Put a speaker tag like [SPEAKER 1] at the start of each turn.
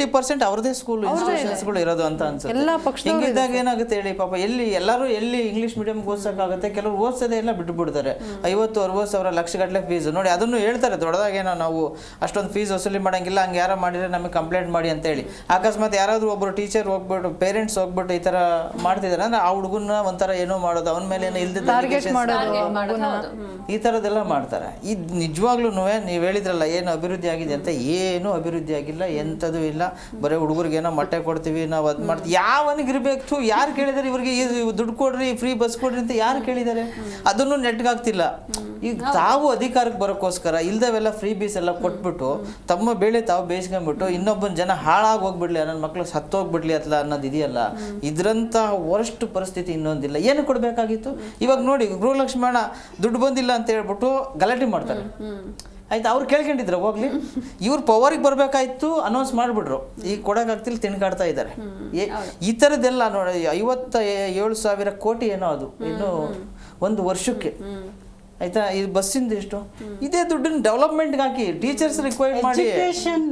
[SPEAKER 1] 80% ಅವ್ರದೇ ಸ್ಕೂಲ್ ಇನ್ಸ್ಟಿಟ್ಯೂಷನ್ಸ್ಗಳು ಇರೋದು ಅಂತ ಅನ್ಸುತ್ತೆ. ಹಿಂಗಿದ್ದಾಗ ಏನಾಗುತ್ತೆ ಹೇಳಿ, ಪಾಪ ಎಲ್ಲಿ ಇಂಗ್ಲೀಷ್ ಮೀಡಿಯಂಗೆ ಓದ್ಸೋಕ್ಕಾಗುತ್ತೆ, ಕೆಲವರು ಓದಿಸೋದೇ ಇಲ್ಲ ಬಿಟ್ಬಿಡ್ತಾರೆ. 50-60 ಸಾವಿರ ಲಕ್ಷಗಟ್ಟಲೆ ಫೀಸ್ ನೋಡಿ, ಅದನ್ನು ಹೇಳ್ತಾರೆ ದೊಡ್ಡದಾಗೇನೋ ನಾವು ಅಷ್ಟೊಂದು ಫೀಸ್ ವಸೂಲಿ ಮಾಡೋಂಗಿಲ್ಲ, ಹಂಗೆ ಯಾರೋ ಮಾಡಿದ್ರೆ ನಮಗೆ ಕಂಪ್ಲೇಂಟ್ ಮಾಡಿ ಅಂತೇಳಿ. ಅಕಸ್ಮಾತ್ ಯಾರಾದರೂ ಒಬ್ಬರು ಟೀಚರ್ ಹೋಗ್ಬಿಟ್ಟು ಪೇರೆಂಟ್ಸ್ ಹೋಗ್ಬಿಟ್ಟು ಈ ಥರ ಮಾಡ್ತಿದ್ದಾರೆ ಅಂದರೆ ಆ ಹುಡುಗನ ಒಂಥರ ಏನೋ ಮಾಡೋದು, ಅವನ ಮೇಲೆ ಏನೋ ಇಲ್ದಿದ್ದ ಈ ಥರದ್ದೆಲ್ಲ ಮಾಡ್ತಾರೆ. ಇದು ನಿಜವಾಗ್ಲೂ ನೀವು ಹೇಳಿದ್ರಲ್ಲ ಏನು ಅಭಿವೃದ್ಧಿ ಆಗಿದೆ ಅಂತ, ಏನೂ ಅಭಿವೃದ್ಧಿ ಆಗಿಲ್ಲ, ಎಂಥದ್ದು ಇಲ್ಲ. ಬರೀ ಹುಡುಗರಿಗೇನೋ ಮೊಟ್ಟೆ ಕೊಡ್ತೀವಿ, ನಾವು ಅದು ಮಾಡ್ತೀವಿ. ಯಾವನಿಗಿರ್ಬೇಕು, ಯಾರು ಕೇಳಿದಾರೆ ಇವ್ರಿಗೆ ದುಡ್ಡು ಕೊಡ್ರಿ, ಫ್ರೀ ಬಸ್ ಕೊಡ್ರಿ ಅಂತ ಯಾರು ಕೇಳಿದ್ದಾರೆ? ಅದನ್ನು ನೆಟ್ಗಾಗ್ತಿಲ್ಲ. ಈಗ ತಾವು ಅಧಿಕಾರಕ್ಕೆ ಬರೋಕ್ಕೋಸ್ಕರ ಇಲ್ದವೆಲ್ಲ ಫ್ರೀ ಬೀಸ್ ಎಲ್ಲ ಕೊಟ್ಬಿಟ್ಟು ತಮ್ಮ ಬೇಳೆ ತಾವು ಬೇಯಿಸ್ಕೊಂಡ್ಬಿಟ್ಟು ಇನ್ನೊಬ್ಬನ ಜನ ಹಾಳಾಗಿ ಹೋಗ್ಬಿಡ್ಲಿ, ನನ್ನ ಮಕ್ಳು ಸತ್ತೋಗ್ಬಿಡ್ಲಿ ಅತ್ಲ ಅನ್ನೋದು ಇದೆಯಲ್ಲ, ಇದ್ರಂಥ ವರ್ಸ್ಟ್ ಪರಿಸ್ಥಿತಿ ಇನ್ನೊಂದಿಲ್ಲ. ಏನು ಕೊಡಬೇಕಾಗಿತ್ತು? ಇವಾಗ ನೋಡಿ, ಗೃಹಲಕ್ಷ್ಮಿ ಹಣ ದುಡ್ಡು ಬಂದಿಲ್ಲ ಅಂತ ಹೇಳ್ಬಿಟ್ಟು ಗಲಾಟೆ ಮಾಡ್ತಾರೆ. ಆಯ್ತು, ಅವ್ರು ಕೇಳ್ಕೊಂಡಿದ್ರು ಹೋಗ್ಲಿ, ಇವ್ರು ಪವರಿಗೆ ಬರಬೇಕಾಯ್ತು, ಅನೌನ್ಸ್ ಮಾಡಿಬಿಟ್ರು, ಈಗ ಕೊಡೋಕ್ಕಾಗ್ತಿಲ್ಲ, ತಿನ್ಕಾಡ್ತಾ ಇದ್ದಾರೆ. ಈ ಥರದ್ದೆಲ್ಲ ನೋಡಿ, 57,000 ಕೋಟಿ ಏನೋ ಅದು ಇನ್ನು ಒಂದು ವರ್ಷಕ್ಕೆ. ಆಯ್ತಾ, ಇದು ಬಸ್ಸಿಂದ ಎಷ್ಟು, ಇದೇ ದುಡ್ಡನ್ನ ಡೆವಲಪ್ಮೆಂಟ್ಗೆ ಹಾಕಿ, ಟೀಚರ್ಸ್ ರಿಕ್ವೈರ್ ಮಾಡಿ, ಎಜುಕೇಶನ್